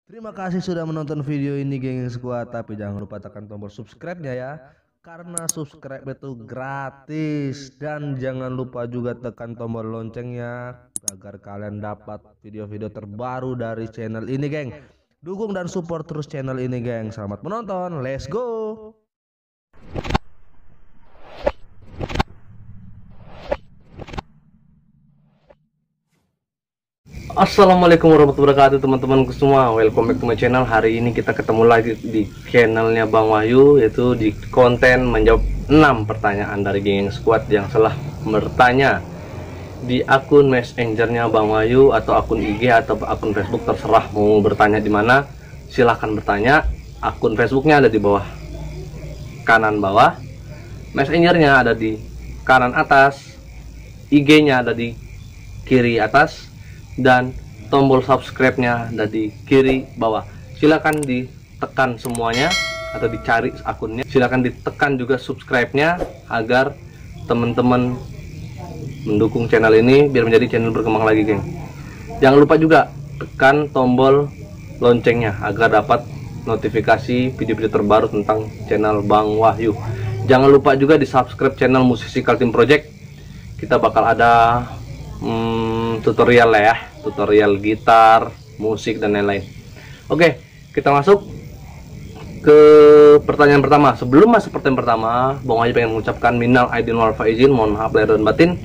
Terima kasih sudah menonton video ini geng squad, tapi jangan lupa tekan tombol subscribe-nya ya. Karena subscribe itu gratis, dan jangan lupa juga tekan tombol loncengnya agar kalian dapat video-video terbaru dari channel ini geng. Dukung dan support terus channel ini geng. Selamat menonton, let's go. Assalamualaikum warahmatullahi wabarakatuh teman-temanku semua. Welcome back to my channel. Hari ini kita ketemu lagi di channelnya Bang Wahyu, yaitu di konten menjawab 6 pertanyaan dari geng squad yang telah bertanya di akun messengernya Bang Wahyu atau akun IG atau akun Facebook, terserah mau bertanya di mana. Silahkan bertanya. Akun Facebooknya ada di bawah kanan bawah, messengernya ada di kanan atas, IG-nya ada di kiri atas, dan tombol subscribe-nya ada di kiri bawah. Silakan ditekan semuanya atau dicari akunnya. Silakan ditekan juga subscribe-nya agar teman-teman mendukung channel ini biar menjadi channel berkembang lagi, geng. Jangan lupa juga tekan tombol loncengnya agar dapat notifikasi video-video terbaru tentang channel Bang Wahyu. Jangan lupa juga di subscribe channel Musisi Kaltim Project. Kita bakal ada tutorial lah ya, tutorial gitar, musik dan lain-lain. Oke, kita masuk ke pertanyaan pertama. Sebelum masuk pertanyaan pertama, Bang Wahyu pengen mengucapkan minal aidin wal faizin, mohon maaf lahir dan batin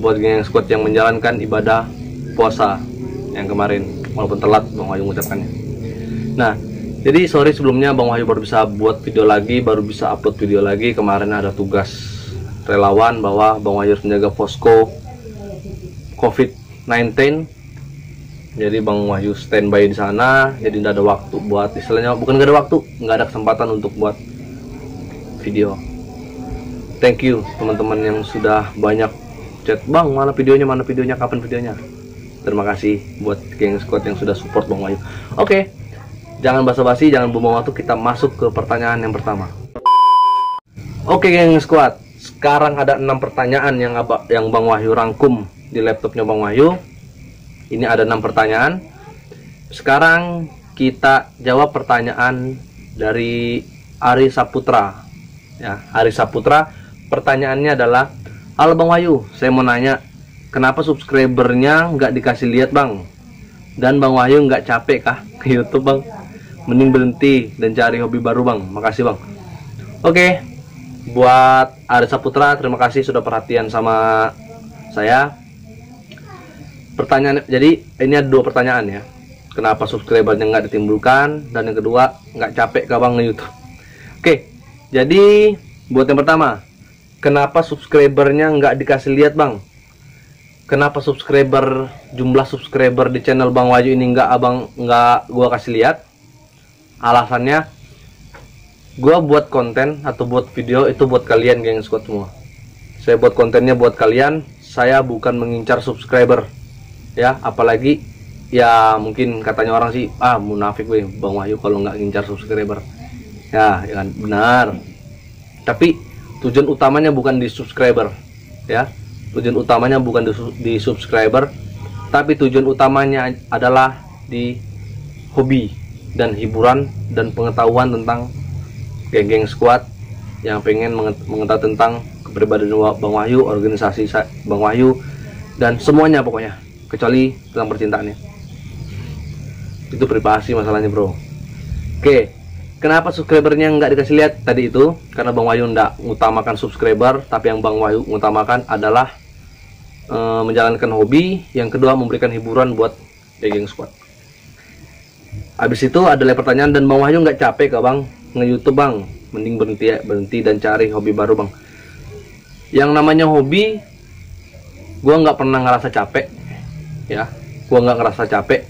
buat geng squad yang menjalankan ibadah puasa yang kemarin, walaupun telat Bang Wahyu mengucapkannya. Nah, jadi sorry sebelumnya Bang Wahyu baru bisa buat video lagi, baru bisa upload video lagi. Kemarin ada tugas relawan bahwa Bang Wahyu harus menjaga posko COVID-19, jadi Bang Wahyu standby di sana, jadi tidak ada waktu buat, istilahnya bukan gak ada waktu, nggak ada kesempatan untuk buat video. Thank you teman-teman yang sudah banyak chat, Bang mana videonya, kapan videonya. Terima kasih buat geng squad yang sudah support Bang Wahyu. Oke, jangan basa-basi, jangan buang waktu, kita masuk ke pertanyaan yang pertama. Oke geng squad, sekarang ada 6 pertanyaan yang Bang Wahyu rangkum di laptopnya Bang Wahyu. Ini ada 6 pertanyaan. Sekarang kita jawab pertanyaan dari Ari Saputra ya. Ari Saputra, pertanyaannya adalah, halo Bang Wahyu, saya mau nanya, kenapa subscribernya nggak dikasih lihat Bang? Dan Bang Wahyu nggak capek kah ke YouTube Bang? Mending berhenti dan cari hobi baru Bang. Makasih Bang. Oke, buat Ari Saputra, terima kasih sudah perhatian sama saya. Pertanyaan, jadi ini ada 2 pertanyaan ya. Kenapa subscribernya nggak ditimbulkan, dan yang kedua, nggak capek kah Bang nge-YouTube? Oke, jadi buat yang pertama, kenapa subscribernya nggak dikasih lihat Bang? Kenapa jumlah subscriber di channel Bang Wahyu ini nggak gua kasih lihat? Alasannya, gua buat konten atau buat video itu buat kalian geng squad semua. Saya buat kontennya buat kalian, saya bukan mengincar subscriber ya. Apalagi ya mungkin katanya orang sih, munafik weh Bang Wahyu kalau nggak ngincar subscriber ya, ya kan, benar. Tapi tujuan utamanya bukan di subscriber ya, tujuan utamanya bukan di subscriber, tapi tujuan utamanya adalah di hobi dan hiburan dan pengetahuan tentang geng-geng squad yang pengen mengetahui tentang kepribadian Bang Wahyu, organisasi Bang Wahyu, dan semuanya pokoknya, kecuali tentang percintaannya. Itu privasi masalahnya bro. Oke, kenapa subscribernya nggak dikasih lihat tadi itu? Karena Bang Wahyu nggak mengutamakan subscriber, tapi yang Bang Wahyu mengutamakan adalah menjalankan hobi. Yang kedua, memberikan hiburan buat geng squad. Habis itu adalah pertanyaan, dan Bang Wahyu nggak capek kah Bang nge-YouTube Bang? Mending berhenti dan cari hobi baru Bang. Yang namanya hobi, gua nggak pernah ngerasa capek ya, gua nggak ngerasa capek.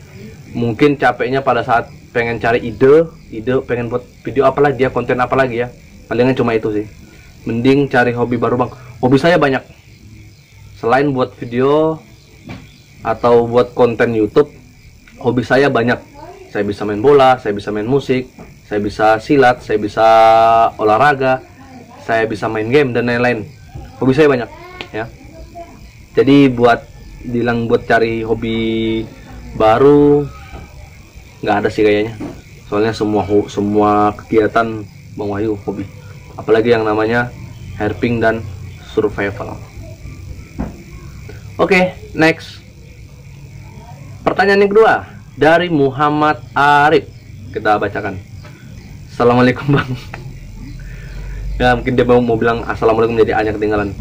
Mungkin capeknya pada saat pengen cari ide pengen buat video apa lagi ya, konten apa lagi ya, palingan cuma itu sih. Mending cari hobi baru Bang. Hobi saya banyak, selain buat video atau buat konten YouTube, hobi saya banyak. Saya bisa main bola, saya bisa main musik, saya bisa silat, saya bisa olahraga, saya bisa main game dan lain-lain. Hobi saya banyak ya. Jadi buat cari hobi baru, nggak ada sih kayaknya. Soalnya semua kegiatan Bang Wahyu hobi. Apalagi yang namanya herping dan survival. Oke, next. Pertanyaan yang kedua dari Muhammad Arif. Kita bacakan. Assalamualaikum Bang. Ya mungkin dia mau bilang assalamualaikum, jadi A-nya ketinggalan.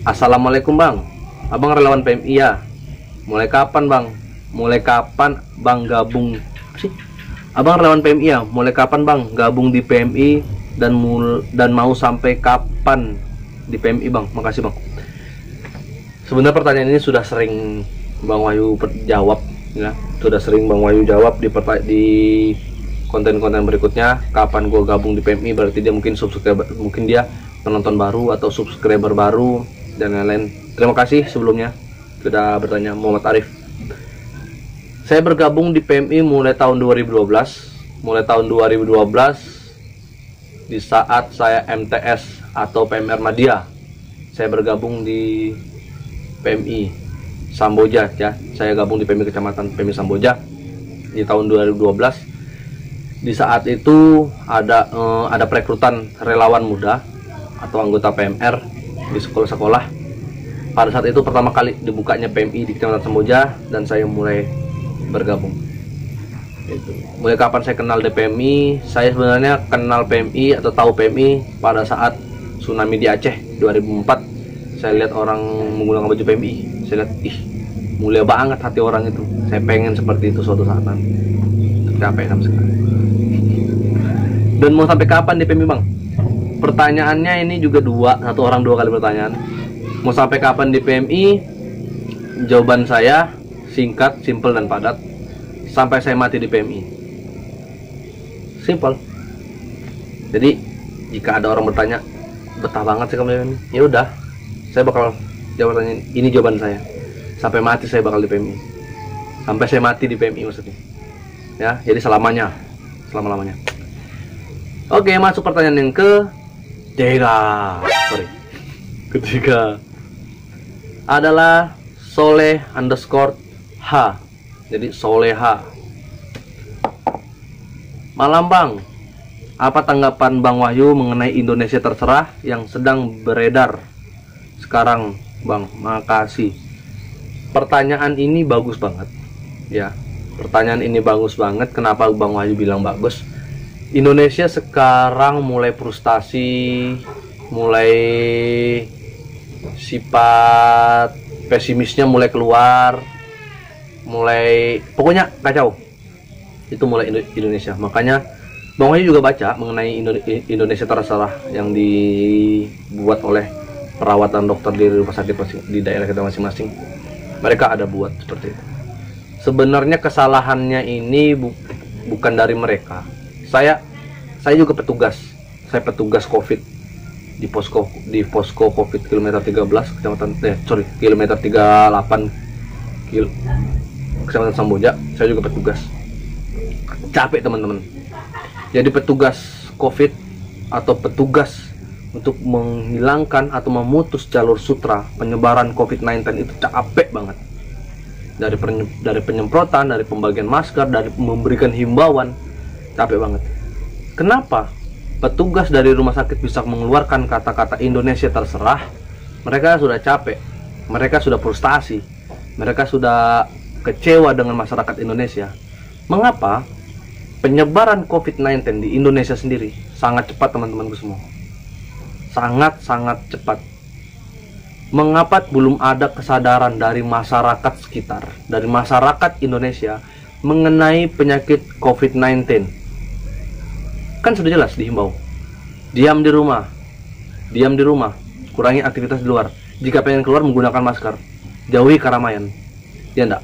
Assalamualaikum Bang. Abang relawan PMI ya. Mulai kapan Bang? Mulai kapan Bang gabung sih? Abang relawan PMI ya. Mulai kapan Bang gabung di PMI dan mau sampai kapan di PMI Bang? Makasih Bang. Sebenarnya pertanyaan ini sudah sering Bang Wahyu jawab ya. Sudah sering Bang Wahyu jawab di konten-konten berikutnya. Kapan gue gabung di PMI, berarti dia mungkin subscriber, mungkin dia penonton baru atau subscriber baru dan lain-lain. Terima kasih sebelumnya sudah bertanya, Muhammad Arif. Saya bergabung di PMI mulai tahun 2012. Mulai tahun 2012 di saat saya MTS atau PMR Madya. Saya bergabung di PMI Samboja ya. Saya gabung di PMI Kecamatan PMI Samboja di tahun 2012. Di saat itu ada perekrutan relawan muda atau anggota PMR di sekolah-sekolah. Pada saat itu pertama kali dibukanya PMI di Kecamatan Samboja dan saya mulai bergabung. Mulai kapan saya kenal di PMI? Saya sebenarnya kenal PMI atau tahu PMI pada saat tsunami di Aceh 2004. Saya lihat orang menggunakan baju PMI. Saya lihat, ih, mulia banget hati orang itu. Saya pengen seperti itu suatu saat nanti. Capek sama sekali. Dan mau sampai kapan di PMI Bang? Pertanyaannya ini juga satu orang dua kali pertanyaan. Mau sampai kapan di PMI? Jawaban saya singkat, simpel dan padat. Sampai saya mati di PMI. Simple. Jadi jika ada orang bertanya, betah banget sih kamu di PMI? Ya udah, saya bakal jawab pertanyaan ini. Jawaban saya, sampai mati saya bakal di PMI. Sampai saya mati di PMI maksudnya ya, jadi selama-lamanya. Oke, masuk pertanyaan yang ketiga adalah Soleh_H. Jadi Soleha. Malam Bang, apa tanggapan Bang Wahyu mengenai Indonesia Terserah yang sedang beredar sekarang Bang? Makasih. Pertanyaan ini bagus banget ya. Pertanyaan ini bagus banget. Kenapa Bang Wahyu bilang bagus? Indonesia sekarang mulai frustasi, mulai sifat pesimisnya mulai keluar, pokoknya kacau. Itu mulai Indonesia. Makanya Bang Wahyu juga baca mengenai Indonesia Terserah yang dibuat oleh perawatan dokter di rumah sakit di daerah kita masing-masing. Mereka ada buat seperti itu. Sebenarnya kesalahannya ini bukan dari mereka. Saya juga petugas. Saya petugas COVID di posko COVID kilometer 13 kilometer 38 Kecamatan Samboja. Saya juga petugas. Capek teman-teman. Jadi petugas COVID atau petugas untuk menghilangkan atau memutus jalur sutra penyebaran COVID-19 itu capek banget. Dari penyemprotan, dari pembagian masker, dari memberikan himbauan, capek banget. Kenapa petugas dari rumah sakit bisa mengeluarkan kata-kata Indonesia Terserah? Mereka sudah capek, mereka sudah frustasi, mereka sudah kecewa dengan masyarakat Indonesia. Mengapa penyebaran COVID-19 di Indonesia sendiri sangat cepat teman-temanku semua? Sangat-sangat cepat. Mengapa belum ada kesadaran dari masyarakat sekitar, dari masyarakat Indonesia mengenai penyakit COVID-19? Kan sudah jelas dihimbau, diam di rumah, kurangi aktivitas di luar. Jika pengen keluar menggunakan masker, jauhi keramaian, ya enggak?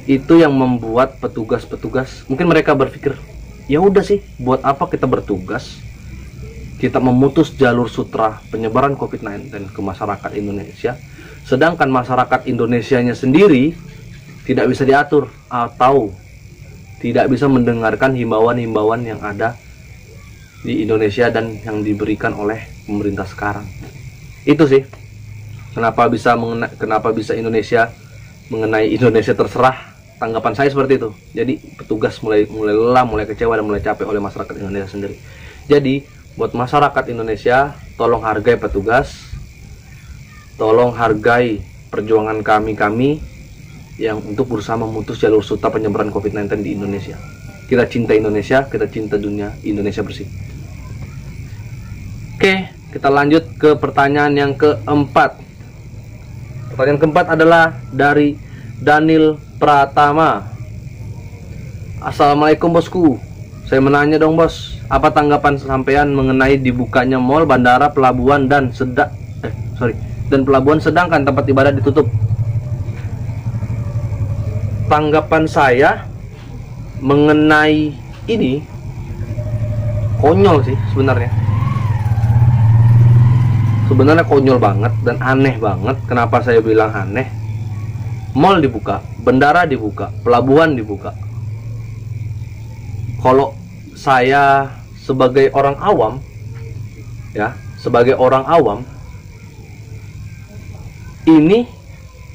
Itu yang membuat petugas-petugas mungkin mereka berpikir, ya udah sih, buat apa kita bertugas? Kita memutus jalur sutra penyebaran COVID-19 ke masyarakat Indonesia, sedangkan masyarakat Indonesianya sendiri tidak bisa diatur atau tidak bisa mendengarkan himbauan-himbauan yang ada di Indonesia dan yang diberikan oleh pemerintah sekarang. Itu sih kenapa bisa Indonesia mengenai Indonesia Terserah tanggapan saya seperti itu. Jadi petugas mulai lelah, mulai kecewa dan mulai capek oleh masyarakat Indonesia sendiri. Jadi buat masyarakat Indonesia, tolong hargai petugas, tolong hargai perjuangan kami yang untuk berusaha memutus jalur suta penyebaran COVID-19 di Indonesia. Kita cinta Indonesia, kita cinta dunia, Indonesia bersih. Oke, kita lanjut ke pertanyaan yang keempat. Pertanyaan keempat adalah dari Daniel Pratama. Assalamualaikum bosku. Saya menanya dong bos, apa tanggapan sampean mengenai dibukanya mal, bandara, pelabuhan dan pelabuhan sedangkan tempat ibadah ditutup? Tanggapan saya mengenai ini konyol sih sebenarnya. Sebenarnya konyol banget dan aneh banget. Kenapa saya bilang aneh? Mal dibuka, bandara dibuka, pelabuhan dibuka. Kalau saya sebagai orang awam, ya, sebagai orang awam, ini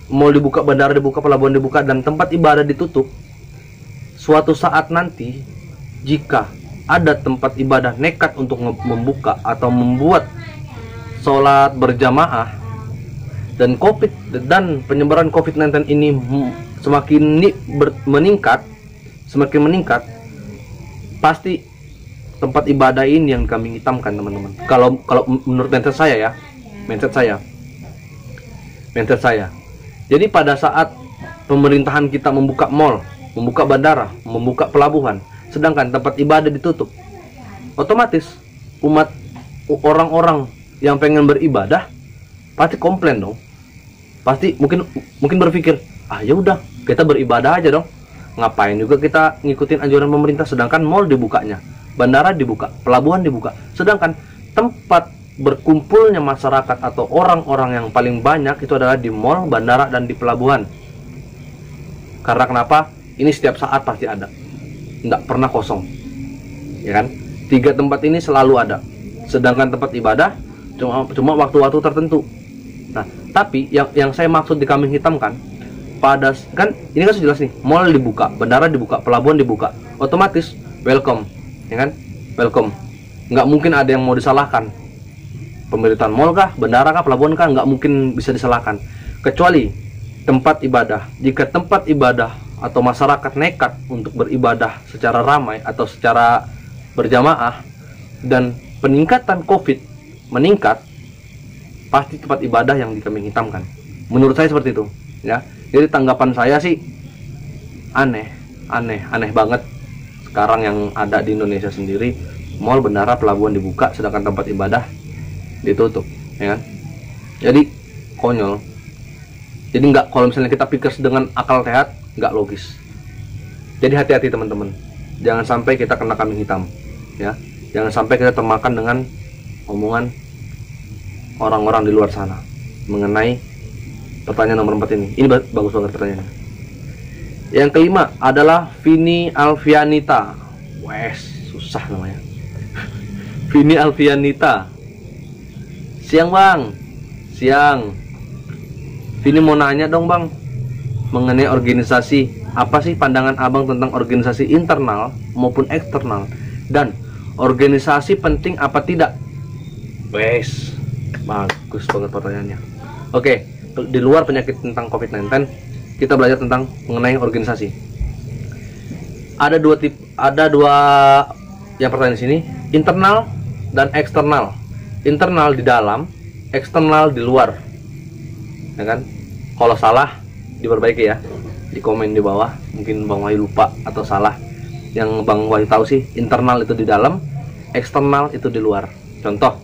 mal dibuka, bandara dibuka, pelabuhan dibuka, dan tempat ibadah ditutup. Suatu saat nanti, jika ada tempat ibadah nekat untuk membuka atau membuat sholat berjamaah, dan penyebaran COVID-19 ini semakin meningkat, pasti tempat ibadah ini yang kami hitamkan, teman-teman. Kalau menurut mindset saya. Jadi pada saat pemerintahan kita membuka mal, membuka bandara, membuka pelabuhan, sedangkan tempat ibadah ditutup, otomatis orang-orang yang pengen beribadah pasti komplain dong. Pasti mungkin berpikir, ya udah kita beribadah aja dong. Ngapain juga kita ngikutin anjuran pemerintah, sedangkan mal dibukanya, bandara dibuka, pelabuhan dibuka, sedangkan tempat berkumpulnya masyarakat atau orang-orang yang paling banyak itu adalah di mal, bandara, dan di pelabuhan. Karena kenapa? Ini setiap saat pasti ada, nggak pernah kosong, ya kan? 3 tempat ini selalu ada, sedangkan tempat ibadah cuma waktu-waktu tertentu. Nah, tapi yang saya maksud di kambing hitamkan, kan ini kan sudah jelas nih, mall dibuka, bandara dibuka, pelabuhan dibuka, otomatis welcome, ya kan? Welcome. Nggak mungkin ada yang mau disalahkan. Pemerintahan mall kah, bandara kah, pelabuhan kah, nggak mungkin bisa disalahkan. Kecuali tempat ibadah. Jika tempat ibadah atau masyarakat nekat untuk beribadah secara ramai atau secara berjamaah dan peningkatan COVID meningkat, pasti tempat ibadah yang dikambing hitamkan. Menurut saya seperti itu, ya. Jadi tanggapan saya sih aneh banget sekarang yang ada di Indonesia sendiri, mal, bandara, pelabuhan dibuka sedangkan tempat ibadah ditutup, ya kan? Jadi konyol. Jadi nggak, kalau misalnya kita pikir dengan akal sehat, nggak logis. Jadi hati-hati teman-teman, jangan sampai kita kena kambing hitam, ya. Jangan sampai kita termakan dengan omongan orang-orang di luar sana mengenai pertanyaan nomor 4 ini. Ini bagus banget pertanyaannya. Yang kelima adalah Vini Alfianita. Wes, susah namanya. Vini Alfianita. Siang bang, siang. Vini mau nanya dong bang, mengenai organisasi. Apa sih pandangan abang tentang organisasi internal maupun eksternal? Dan organisasi penting apa tidak? Wes, bagus banget pertanyaannya. Oke, di luar penyakit tentang COVID-19, kita belajar tentang mengenai organisasi. Ada dua yang pertanyaan di sini, internal dan eksternal. Internal di dalam, eksternal di luar, ya kan? Kalau salah diperbaiki ya, di komen di bawah. Mungkin Bang Wahyu lupa atau salah. Yang Bang Wahyu tahu sih, internal itu di dalam, eksternal itu di luar. Contoh,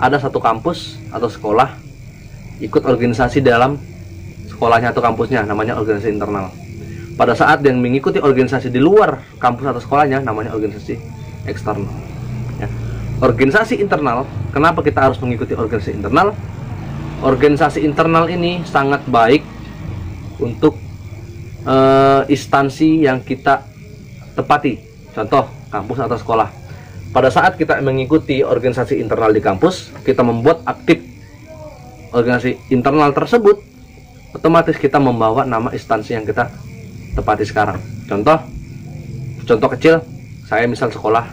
ada satu kampus atau sekolah ikut organisasi dalam sekolahnya atau kampusnya, namanya organisasi internal. Pada saat yang mengikuti organisasi di luar kampus atau sekolahnya, namanya organisasi eksternal, ya. Organisasi internal, kenapa kita harus mengikuti organisasi internal? Organisasi internal ini sangat baik untuk instansi yang kita tepati. Contoh, kampus atau sekolah. Pada saat kita mengikuti organisasi internal di kampus, kita membuat aktif organisasi internal tersebut, otomatis kita membawa nama instansi yang kita tepati sekarang. Contoh kecil, saya misal sekolah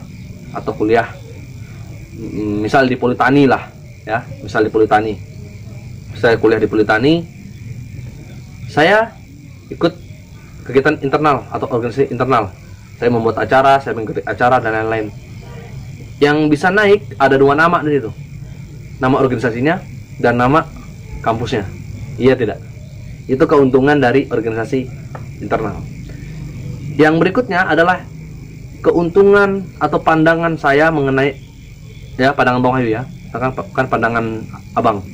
atau kuliah, misal di Politani lah ya, misal di Politani, saya kuliah di Politani, saya ikut kegiatan internal atau organisasi internal, saya membuat acara, saya mengikuti acara dan lain-lain. Yang bisa naik ada 2 nama di situ, nama organisasinya dan nama kampusnya, iya tidak? Itu keuntungan dari organisasi internal. Yang berikutnya adalah keuntungan atau pandangan saya mengenai, ya, pandangan Bang Wahyu ya, bukan pandangan Abang,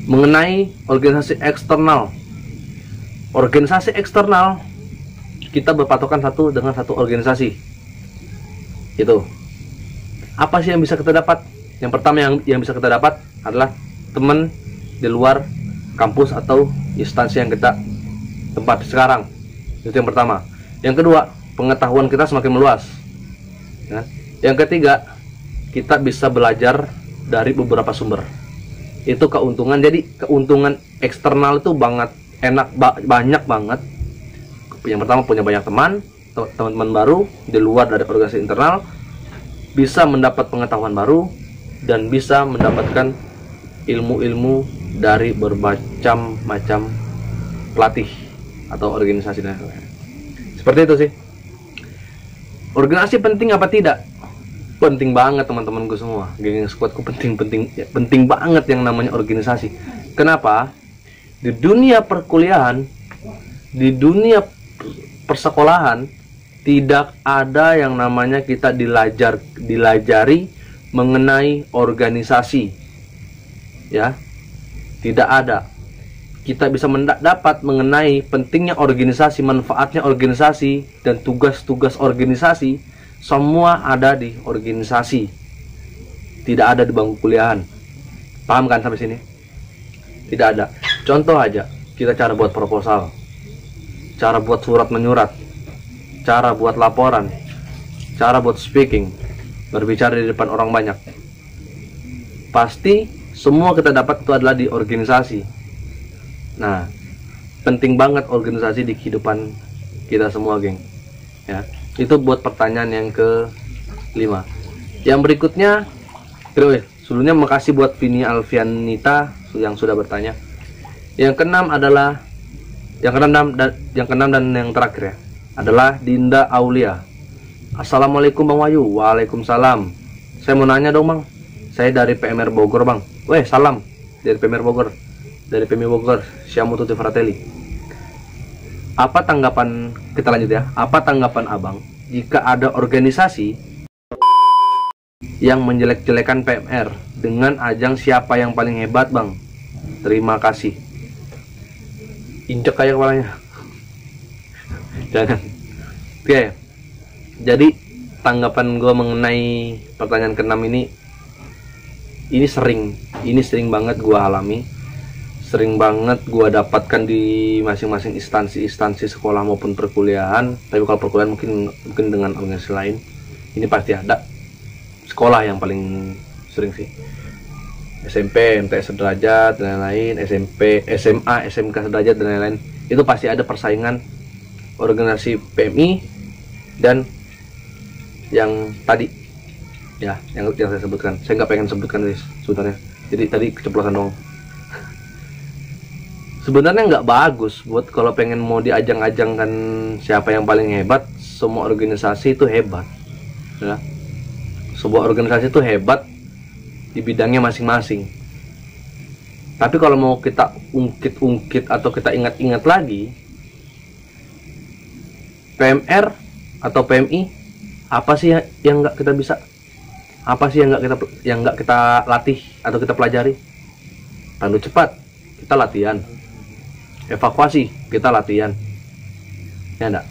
mengenai organisasi eksternal. Organisasi eksternal kita berpatokan dengan satu organisasi. Itu apa sih yang bisa kita dapat? Yang pertama yang bisa kita dapat adalah teman di luar kampus atau instansi yang kita tempat sekarang. Itu yang pertama. Yang kedua, pengetahuan kita semakin meluas ya. Yang ketiga, kita bisa belajar dari beberapa sumber. Itu keuntungan. Jadi keuntungan eksternal itu banyak banget. Yang pertama, punya banyak teman-teman baru di luar dari organisasi internal, bisa mendapat pengetahuan baru, dan bisa mendapatkan ilmu-ilmu dari bermacam macam pelatih atau organisasi dan lain-lain. Seperti itu sih. Organisasi penting apa tidak? Penting banget teman-temanku semua. Geng squadku penting banget yang namanya organisasi. Kenapa? Di dunia perkuliahan, di dunia persekolahan, tidak ada yang namanya kita dilajari mengenai organisasi. Ya. Tidak ada. Kita bisa mendapat mengenai pentingnya organisasi, manfaatnya organisasi, dan tugas-tugas organisasi, semua ada di organisasi. Tidak ada di bangku kuliahan. Paham kan sampai sini? Tidak ada. Contoh aja, kita cara buat proposal, cara buat surat menyurat, cara buat laporan, cara buat speaking, berbicara di depan orang banyak. Pasti semua kita dapat itu adalah di organisasi. Nah, penting banget organisasi di kehidupan kita semua, geng. Ya, itu buat pertanyaan yang ke-5. Yang berikutnya, sebelumnya makasih buat Vini Alfianita yang sudah bertanya. Yang keenam adalah yang keenam dan yang terakhir ya, adalah Dinda Aulia. Assalamualaikum Bang Wahyu. Waalaikumsalam. Saya mau nanya dong, Bang. Saya dari PMR Bogor, Bang. Salam dari PMR Bogor. Dari PMI Bogor, Siamo Tutti Fratelli. Apa tanggapan, kita lanjut ya, apa tanggapan Abang jika ada organisasi yang menjelek-jelekan PMR dengan ajang siapa yang paling hebat, Bang? Terima kasih. Injek kayak kepalanya. Jangan. Oke. Jadi tanggapan gue mengenai pertanyaan ke-6 ini sering banget gue alami. Sering banget gue dapatkan di masing-masing instansi sekolah maupun perkuliahan. Tapi kalau perkuliahan mungkin dengan organisasi lain, ini pasti ada. Sekolah yang paling sering sih, SMP, MTS sederajat dan lain-lain, SMP, SMA, SMK sederajat dan lain-lain. Itu pasti ada persaingan organisasi PMI dan yang tadi ya, yang saya sebutkan. Saya nggak pengen sebutkan sebenarnya, jadi tadi keceplosan dong. Sebenarnya nggak bagus buat kalau pengen mau diajang-ajangkan siapa yang paling hebat. Semua organisasi itu hebat ya. Sebuah organisasi itu hebat di bidangnya masing-masing. Tapi kalau mau kita ungkit-ungkit atau kita ingat-ingat lagi, PMR atau PMI, apa sih yang nggak kita bisa? Apa sih yang nggak kita latih atau kita pelajari? Tandu cepat, kita latihan. Evakuasi, kita latihan. Ya enggak?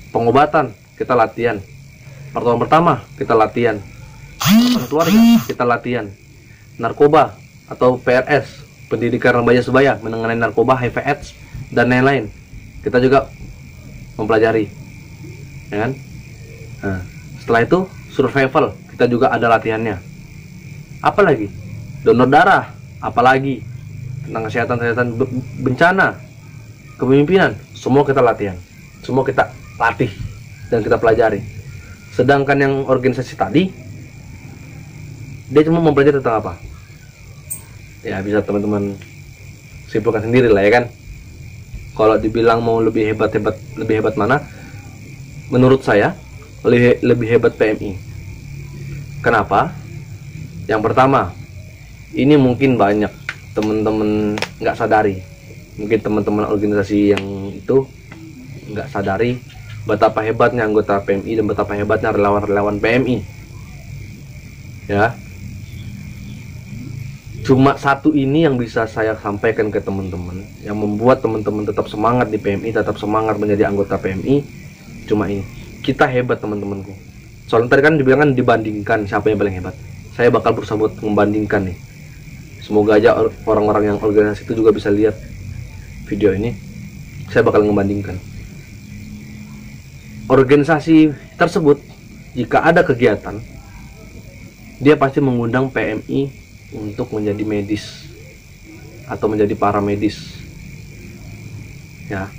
Pengobatan, kita latihan. Pertolongan pertama, kita latihan. Keluarga, kita latihan. Narkoba atau PRS, pendidikan remaja sebaya mengenai narkoba, HIV/AIDS dan lain-lain, kita juga mempelajari. Ya kan? Nah, setelah itu survival, kita juga ada latihannya. Apalagi? Donor darah, apalagi? Tentang kesehatan bencana, kepemimpinan, semua kita latihan, semua kita latih dan kita pelajari. Sedangkan yang organisasi tadi, dia cuma mempelajari tentang apa? Ya bisa teman-teman simpulkan sendiri lah ya kan. Kalau dibilang mau lebih hebat mana? Menurut saya lebih hebat PMI. Kenapa? Yang pertama, ini mungkin banyak teman-teman nggak sadari, mungkin teman-teman organisasi yang itu nggak sadari betapa hebatnya anggota PMI dan betapa hebatnya relawan-relawan PMI. Ya, cuma satu ini yang bisa saya sampaikan ke teman-teman, yang membuat teman-teman tetap semangat di PMI, tetap semangat menjadi anggota PMI. Cuma ini, kita hebat teman-temanku. Soalnya tadi kan dibilang kan dibandingkan siapa yang paling hebat. Saya bakal berusaha buat membandingkan nih. Semoga aja orang-orang yang organisasi itu juga bisa lihat video ini. Saya bakal membandingkan organisasi tersebut. Jika ada kegiatan, dia pasti mengundang PMI untuk menjadi medis atau menjadi paramedis. Ya,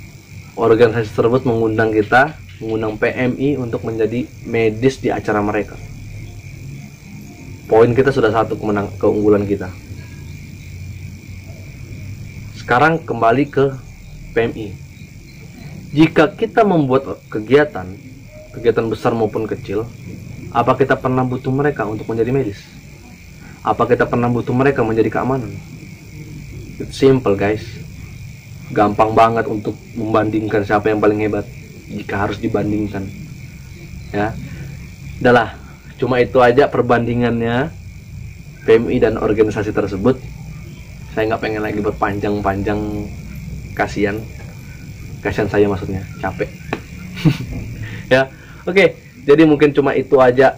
organisasi tersebut mengundang kita, mengundang PMI untuk menjadi medis di acara mereka. Poin kita sudah satu, keunggulan kita. Sekarang kembali ke PMI. Jika kita membuat kegiatan besar maupun kecil, apa kita pernah butuh mereka untuk menjadi medis? Apa kita pernah butuh mereka menjadi keamanan? It's simple guys. Gampang banget untuk membandingkan siapa yang paling hebat jika harus dibandingkan. Ya, udahlah, cuma itu aja perbandingannya PMI dan organisasi tersebut. Saya nggak pengen lagi berpanjang-panjang, kasihan saya maksudnya, capek. Ya, oke. Jadi mungkin cuma itu aja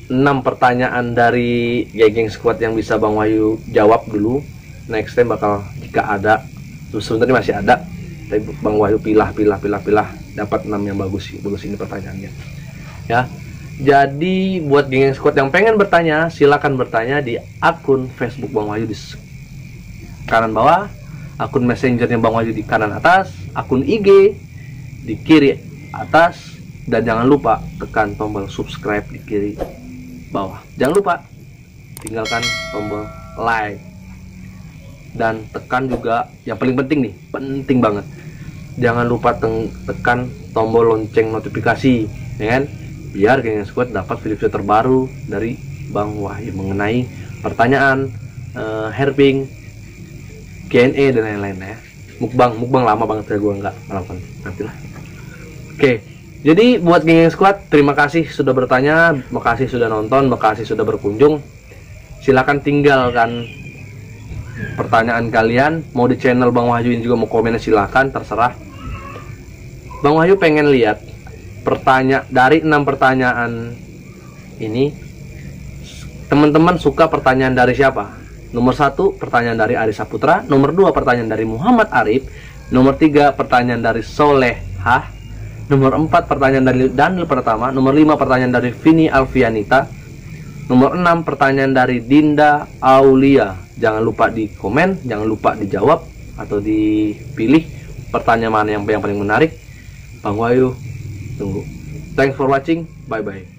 6 pertanyaan dari Geng Squad yang bisa Bang Wahyu jawab dulu. Next time bakal, jika ada, sebenarnya masih ada, tapi Bang Wahyu pilah dapat 6 yang bagus ini pertanyaannya. Ya. Jadi buat Geng Squad yang pengen bertanya, silakan bertanya di akun Facebook Bang Wahyu di kanan bawah, akun messengernya Bang Wahyu di kanan atas, akun IG di kiri atas, dan jangan lupa tekan tombol subscribe di kiri bawah. Jangan lupa tinggalkan tombol like dan tekan juga yang paling penting nih, penting banget, jangan lupa tekan tombol lonceng notifikasi, ya kan? Biar Geng Squad dapat video-video terbaru dari Bang Wahyu mengenai pertanyaan, herping, Q&A dan lain-lain ya. Mukbang lama banget ya gue nggak melakukan, nantilah. Oke, jadi buat Geng Squad, terima kasih sudah bertanya, makasih sudah nonton, makasih sudah berkunjung. Silakan tinggalkan pertanyaan kalian, mau di channel Bang Wahyu ini juga mau komen, silakan, terserah. Bang Wahyu pengen lihat dari 6 pertanyaan ini, teman-teman suka pertanyaan dari siapa? Nomor 1 pertanyaan dari Ari Saputra, nomor 2 pertanyaan dari Muhammad Arif, nomor 3 pertanyaan dari Solehah, nomor 4 pertanyaan dari Daniel Pertama, nomor 5 pertanyaan dari Vini Alfianita, nomor 6 pertanyaan dari Dinda Aulia. Jangan lupa di komen, jangan lupa dijawab atau dipilih pertanyaan mana yang paling menarik. Bang Wahyu tunggu. Thanks for watching, bye bye.